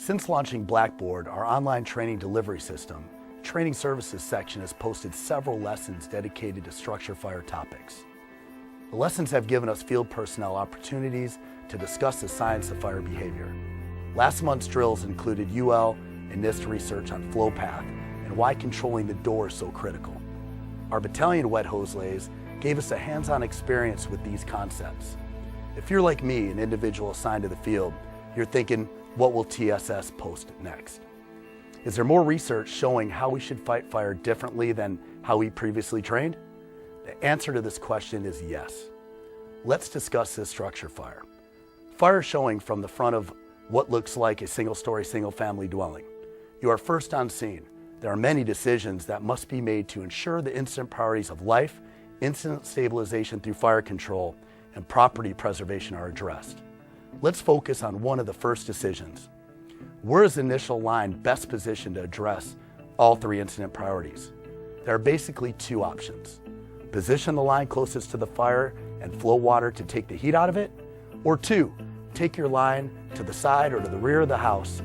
Since launching Blackboard, our online training delivery system, Training Services section has posted several lessons dedicated to structure fire topics. The lessons have given us field personnel opportunities to discuss the science of fire behavior. Last month's drills included UL and NIST research on flow path and why controlling the door is so critical. Our battalion wet hose lays gave us a hands-on experience with these concepts. If you're like me, an individual assigned to the field, you're thinking, what will TSS post next? Is there more research showing how we should fight fire differently than how we previously trained? The answer to this question is yes. Let's discuss this structure fire. Fire showing from the front of what looks like a single-story, single-family dwelling. You are first on scene. There are many decisions that must be made to ensure the incident priorities of life, incident stabilization through fire control, and property preservation are addressed. Let's focus on one of the first decisions. Where is the initial line best positioned to address all three incident priorities? There are basically two options. Position the line closest to the fire and flow water to take the heat out of it, or two, take your line to the side or to the rear of the house,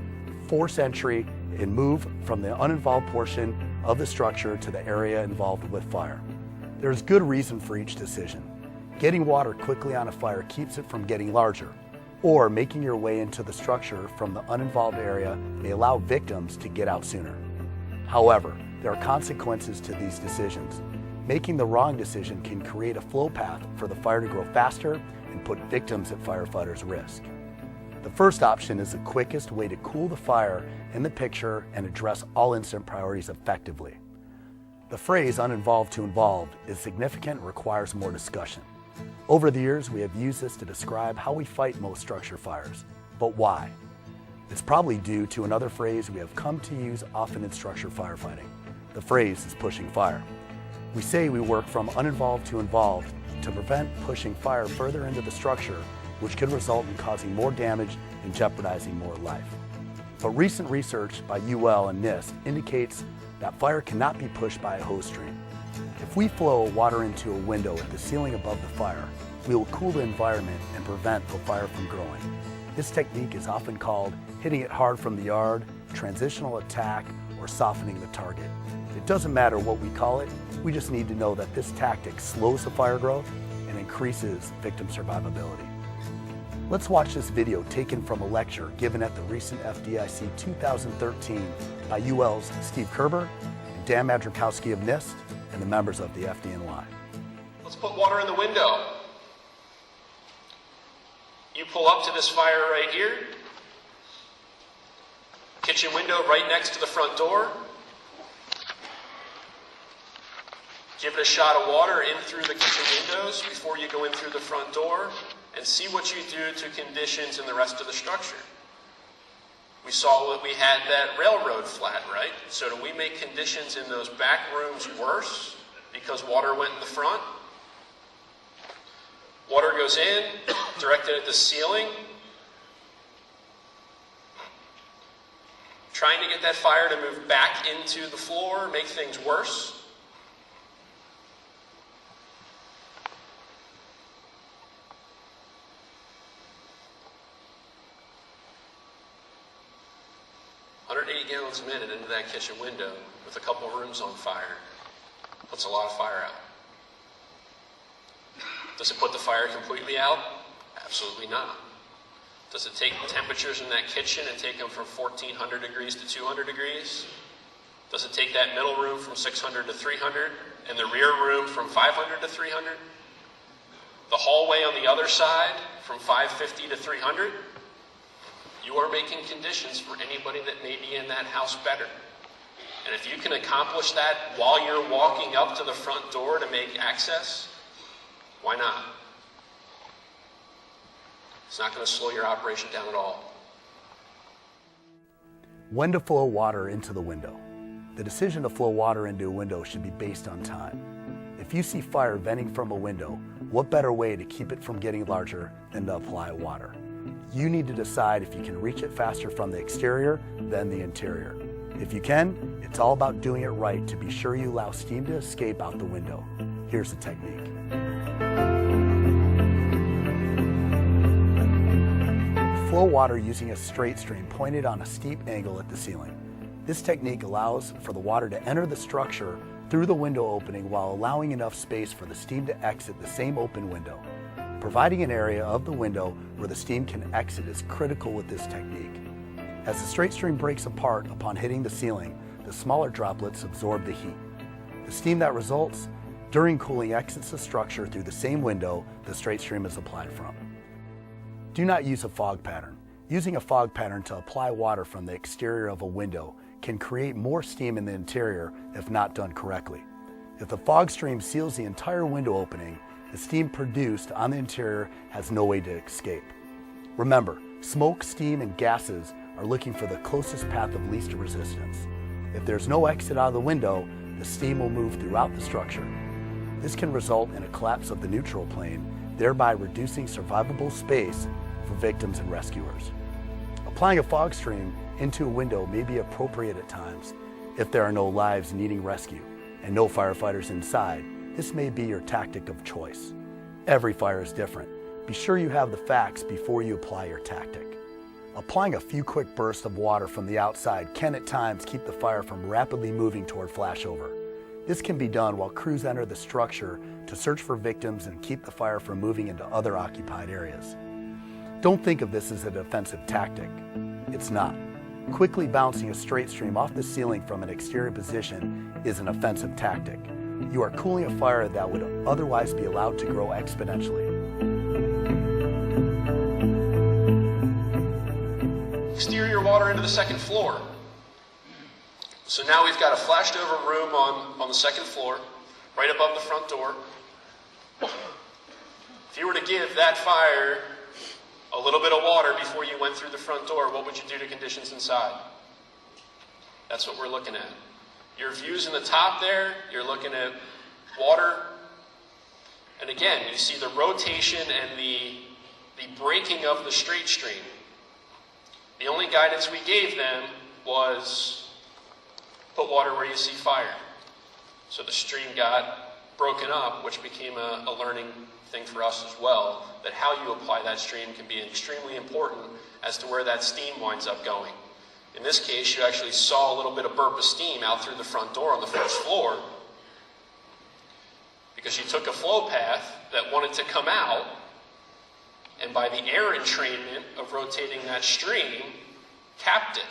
force entry, and move from the uninvolved portion of the structure to the area involved with fire. There is good reason for each decision. Getting water quickly on a fire keeps it from getting larger, or making your way into the structure from the uninvolved area may allow victims to get out sooner. However, there are consequences to these decisions. Making the wrong decision can create a flow path for the fire to grow faster and put victims at firefighters' risk. The first option is the quickest way to cool the fire in the picture and address all incident priorities effectively. The phrase uninvolved to involved is significant and requires more discussion. Over the years, we have used this to describe how we fight most structure fires. But why? It's probably due to another phrase we have come to use often in structure firefighting. The phrase is pushing fire. We say we work from uninvolved to involved to prevent pushing fire further into the structure, which could result in causing more damage and jeopardizing more life. But recent research by UL and NIST indicates that fire cannot be pushed by a hose stream. If we flow water into a window at the ceiling above the fire, we will cool the environment and prevent the fire from growing. This technique is often called hitting it hard from the yard, transitional attack, or softening the target. It doesn't matter what we call it, we just need to know that this tactic slows the fire growth and increases victim survivability. Let's watch this video taken from a lecture given at the recent FDIC 2013 by UL's Steve Kerber and Dan Madrikowski of NIST and the members of the FDNY. Let's put water in the window. You pull up to this fire right here. Kitchen window right next to the front door. Give it a shot of water in through the kitchen windows before you go in through the front door and see what you do to conditions in the rest of the structure. We saw that we had that railroad flat, right? So do we make conditions in those back rooms worse because water went in the front? Water goes in, directed at the ceiling. Trying to get that fire to move back into the floor, make things worse. Gallons a minute into that kitchen window with a couple rooms on fire puts a lot of fire out. Does it put the fire completely out? Absolutely not. Does it take temperatures in that kitchen and take them from 1400 degrees to 200 degrees? Does it take that middle room from 600 to 300 and the rear room from 500 to 300? The hallway on the other side from 550 to 300? You are making conditions for anybody that may be in that house better. And if you can accomplish that while you're walking up to the front door to make access, why not? It's not going to slow your operation down at all. When to flow water into the window. The decision to flow water into a window should be based on time. If you see fire venting from a window, what better way to keep it from getting larger than to apply water? You need to decide if you can reach it faster from the exterior than the interior. If you can, it's all about doing it right to be sure you allow steam to escape out the window. Here's the technique. flow water using a straight stream pointed on a steep angle at the ceiling. This technique allows for the water to enter the structure through the window opening while allowing enough space for the steam to exit the same open window. Providing an area of the window where the steam can exit is critical with this technique. As the straight stream breaks apart upon hitting the ceiling, the smaller droplets absorb the heat. The steam that results during cooling exits the structure through the same window the straight stream is applied from. Do not use a fog pattern. Using a fog pattern to apply water from the exterior of a window can create more steam in the interior if not done correctly. If the fog stream seals the entire window opening, the steam produced on the interior has no way to escape. Remember, smoke, steam, and gases are looking for the closest path of least resistance. If there's no exit out of the window, the steam will move throughout the structure. This can result in a collapse of the neutral plane, thereby reducing survivable space for victims and rescuers. Applying a fog stream into a window may be appropriate at times. If there are no lives needing rescue and no firefighters inside, this may be your tactic of choice. Every fire is different. Be sure you have the facts before you apply your tactic. Applying a few quick bursts of water from the outside can at times keep the fire from rapidly moving toward flashover. This can be done while crews enter the structure to search for victims and keep the fire from moving into other occupied areas. Don't think of this as a defensive tactic. It's not. Quickly bouncing a straight stream off the ceiling from an exterior position is an offensive tactic. You are cooling a fire that would otherwise be allowed to grow exponentially. Exterior water into the second floor. So now we've got a flashed over room on the second floor, right above the front door. If you were to give that fire a little bit of water before you went through the front door, what would you do to conditions inside? That's what we're looking at. Your views in the top there, you're looking at water. And again, you see the rotation and the breaking of the straight stream. The only guidance we gave them was put water where you see fire. So the stream got broken up, which became a learning thing for us as well, that how you apply that stream can be extremely important as to where that steam winds up going. In this case, you actually saw a little bit of burp of steam out through the front door on the first floor because you took a flow path that wanted to come out, and by the air entrainment of rotating that stream, capped it.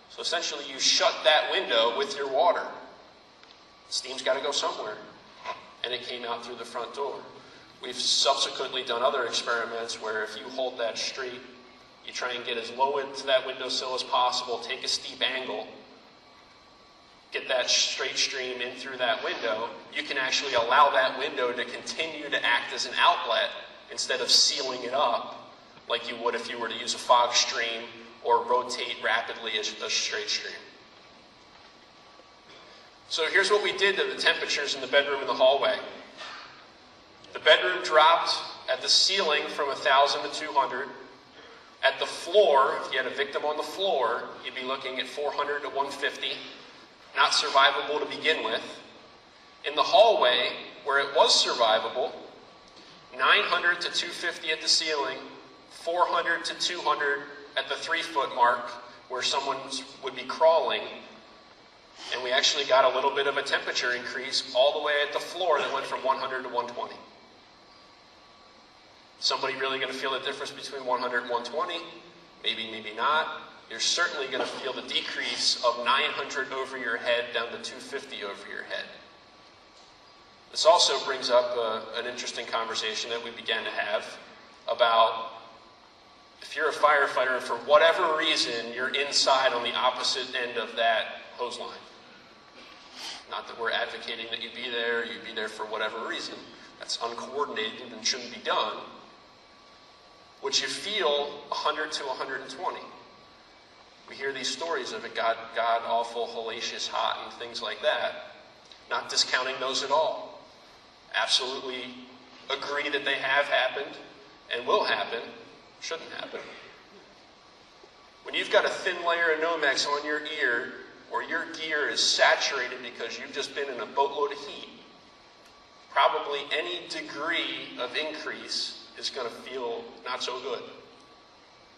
So essentially you shut that window with your water. Steam's got to go somewhere, and it came out through the front door. We've subsequently done other experiments where if you hold that straight, you try and get as low into that windowsill as possible, take a steep angle, get that straight stream in through that window, you can actually allow that window to continue to act as an outlet instead of sealing it up like you would if you were to use a fog stream or rotate rapidly a straight stream. So here's what we did to the temperatures in the bedroom and the hallway. The bedroom dropped at the ceiling from 1,000 to 200. At the floor, if you had a victim on the floor, you'd be looking at 400 to 150. Not survivable to begin with. In the hallway, where it was survivable, 900 to 250 at the ceiling, 400 to 200 at the 3-foot mark, where someone would be crawling. And we actually got a little bit of a temperature increase all the way at the floor that went from 100 to 120. Somebody really going to feel the difference between 100 and 120? Maybe, maybe not. You're certainly going to feel the decrease of 900 over your head down to 250 over your head. This also brings up an interesting conversation that we began to have about if you're a firefighter and for whatever reason you're inside on the opposite end of that hose line. Not that we're advocating that you'd be there for whatever reason. That's uncoordinated and shouldn't be done. Would you feel 100 to 120? We hear these stories of it got awful, hellacious, hot, and things like that. Not discounting those at all. Absolutely agree that they have happened and will happen, shouldn't happen. When you've got a thin layer of Nomex on your ear, or your gear is saturated because you've just been in a boatload of heat, probably any degree of increase is going to feel not so good.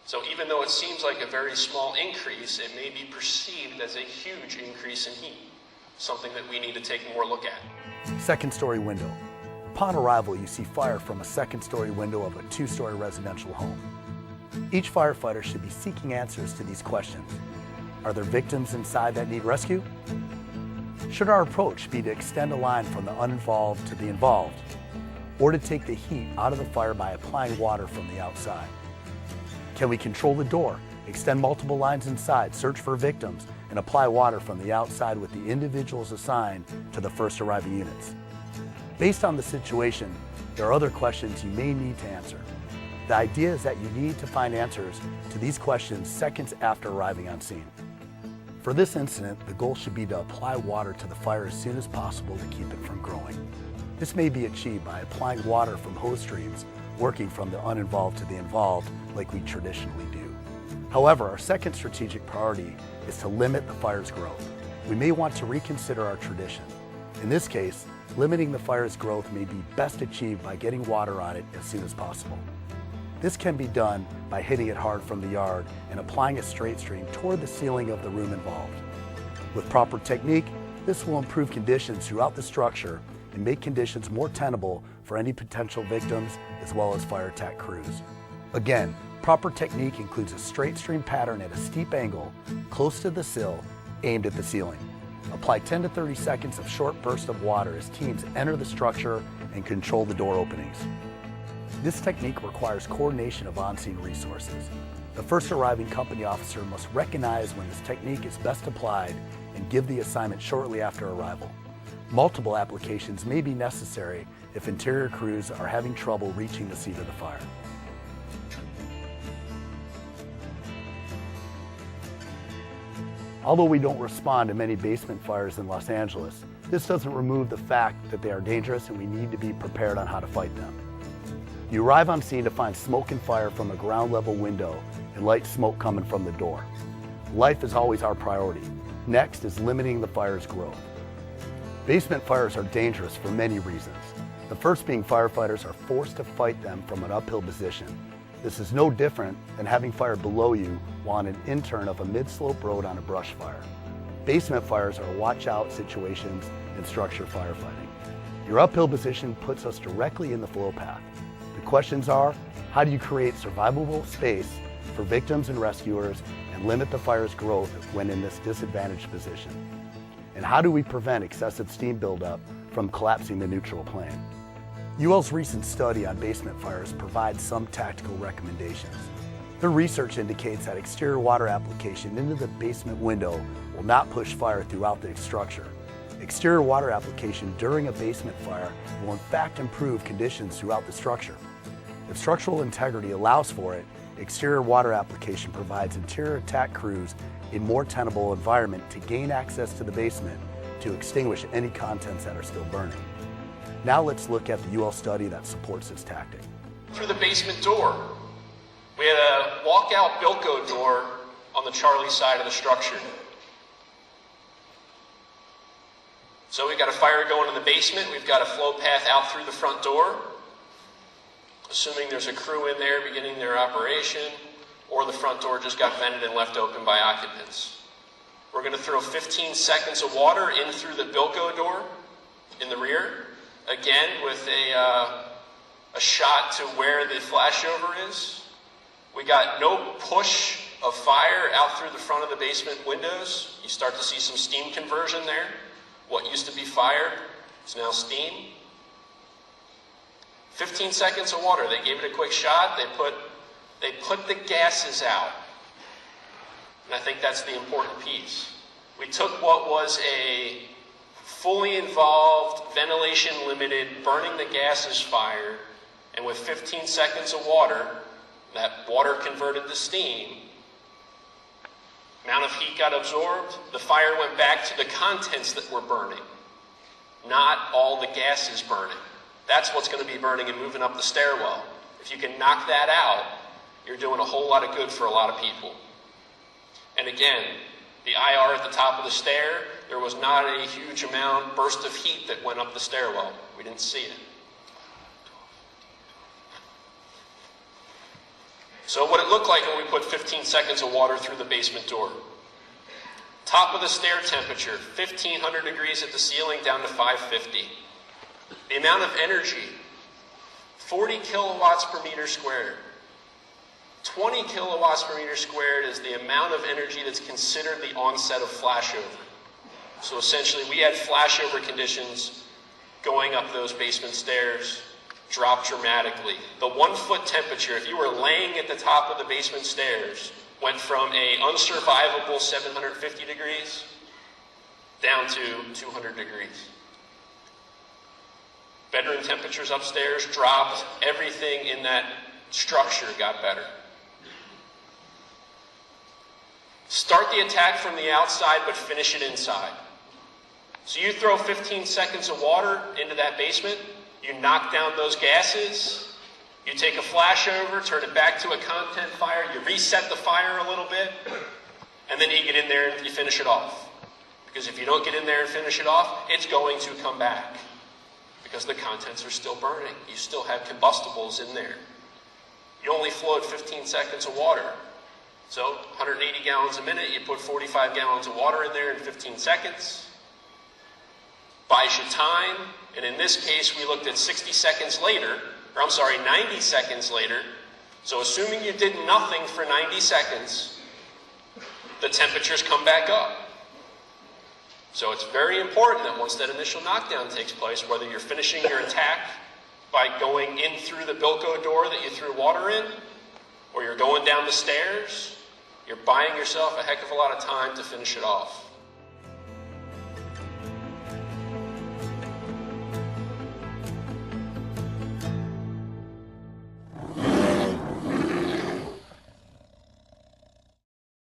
So even though it seems like a very small increase, it may be perceived as a huge increase in heat, something that we need to take more look at. Second story window. Upon arrival, you see fire from a second story window of a two-story residential home. Each firefighter should be seeking answers to these questions. Are there victims inside that need rescue? Should our approach be to extend a line from the uninvolved to the involved, or to take the heat out of the fire by applying water from the outside? Can we control the door, extend multiple lines inside, search for victims, and apply water from the outside with the individuals assigned to the first arriving units? Based on the situation, there are other questions you may need to answer. The idea is that you need to find answers to these questions seconds after arriving on scene. For this incident, the goal should be to apply water to the fire as soon as possible to keep it from growing. This may be achieved by applying water from hose streams, working from the uninvolved to the involved like we traditionally do. However, our second strategic priority is to limit the fire's growth. We may want to reconsider our tradition. In this case, limiting the fire's growth may be best achieved by getting water on it as soon as possible. This can be done by hitting it hard from the yard and applying a straight stream toward the ceiling of the room involved. With proper technique, this will improve conditions throughout the structure and make conditions more tenable for any potential victims as well as fire attack crews. Again, proper technique includes a straight stream pattern at a steep angle close to the sill aimed at the ceiling. Apply 10 to 30 seconds of short bursts of water as teams enter the structure and control the door openings. This technique requires coordination of on-scene resources. The first arriving company officer must recognize when this technique is best applied and give the assignment shortly after arrival. Multiple applications may be necessary if interior crews are having trouble reaching the seat of the fire. Although we don't respond to many basement fires in Los Angeles, this doesn't remove the fact that they are dangerous and we need to be prepared on how to fight them. You arrive on scene to find smoke and fire from a ground level window and light smoke coming from the door. Life is always our priority. Next is limiting the fire's growth. Basement fires are dangerous for many reasons. The first being firefighters are forced to fight them from an uphill position. This is no different than having fire below you while on an in-turn of a mid-slope road on a brush fire. Basement fires are watch-out situations in structure firefighting. Your uphill position puts us directly in the flow path. The questions are, how do you create survivable space for victims and rescuers and limit the fire's growth when in this disadvantaged position? And how do we prevent excessive steam buildup from collapsing the neutral plane? UL's recent study on basement fires provides some tactical recommendations. Their research indicates that exterior water application into the basement window will not push fire throughout the structure. Exterior water application during a basement fire will in fact improve conditions throughout the structure. If structural integrity allows for it, exterior water application provides interior attack crews a more tenable environment to gain access to the basement to extinguish any contents that are still burning. Now let's look at the UL study that supports this tactic. Through the basement door, we had a walkout Bilko door on the Charlie side of the structure. So we've got a fire going in the basement, we've got a flow path out through the front door, assuming there's a crew in there beginning their operation, or the front door just got vented and left open by occupants. We're going to throw 15 seconds of water in through the Bilko door in the rear, again with a shot to where the flashover is. We got no push of fire out through the front of the basement windows. You start to see some steam conversion there. What used to be fire is now steam. 15 seconds of water. They gave it a quick shot. They put the gases out. And I think that's the important piece. We took what was a fully involved, ventilation limited, burning the gases fire, and with 15 seconds of water, that water converted to steam. Amount of heat got absorbed. The fire went back to the contents that were burning, not all the gases burning. That's what's going to be burning and moving up the stairwell. If you can knock that out, you're doing a whole lot of good for a lot of people. And again, the IR at the top of the stair, there was not a huge burst of heat that went up the stairwell. We didn't see it. So what it looked like when we put 15 seconds of water through the basement door. Top of the stair temperature, 1500 degrees at the ceiling down to 550. The amount of energy, 40 kilowatts per meter squared. 20 kilowatts per meter squared is the amount of energy that's considered the onset of flashover. So essentially we had flashover conditions going up those basement stairs, dropped dramatically. The 1 foot temperature, if you were laying at the top of the basement stairs, went from a unsurvivable 750 degrees down to 200 degrees. Bedroom temperatures upstairs dropped. Everything in that structure got better. Start the attack from the outside, but finish it inside. So you throw 15 seconds of water into that basement, you knock down those gases, you take a flashover, turn it back to a content fire, you reset the fire a little bit, and then you get in there and you finish it off. Because if you don't get in there and finish it off, it's going to come back. Because the contents are still burning. You still have combustibles in there. You only flowed 15 seconds of water. So 180 gallons a minute, you put 45 gallons of water in there in 15 seconds. Buys you time, and in this case we looked at 90 seconds later. So assuming you did nothing for 90 seconds, the temperatures come back up. So it's very important that once that initial knockdown takes place, whether you're finishing your attack by going in through the Bilko door that you threw water in, or you're going down the stairs, you're buying yourself a heck of a lot of time to finish it off.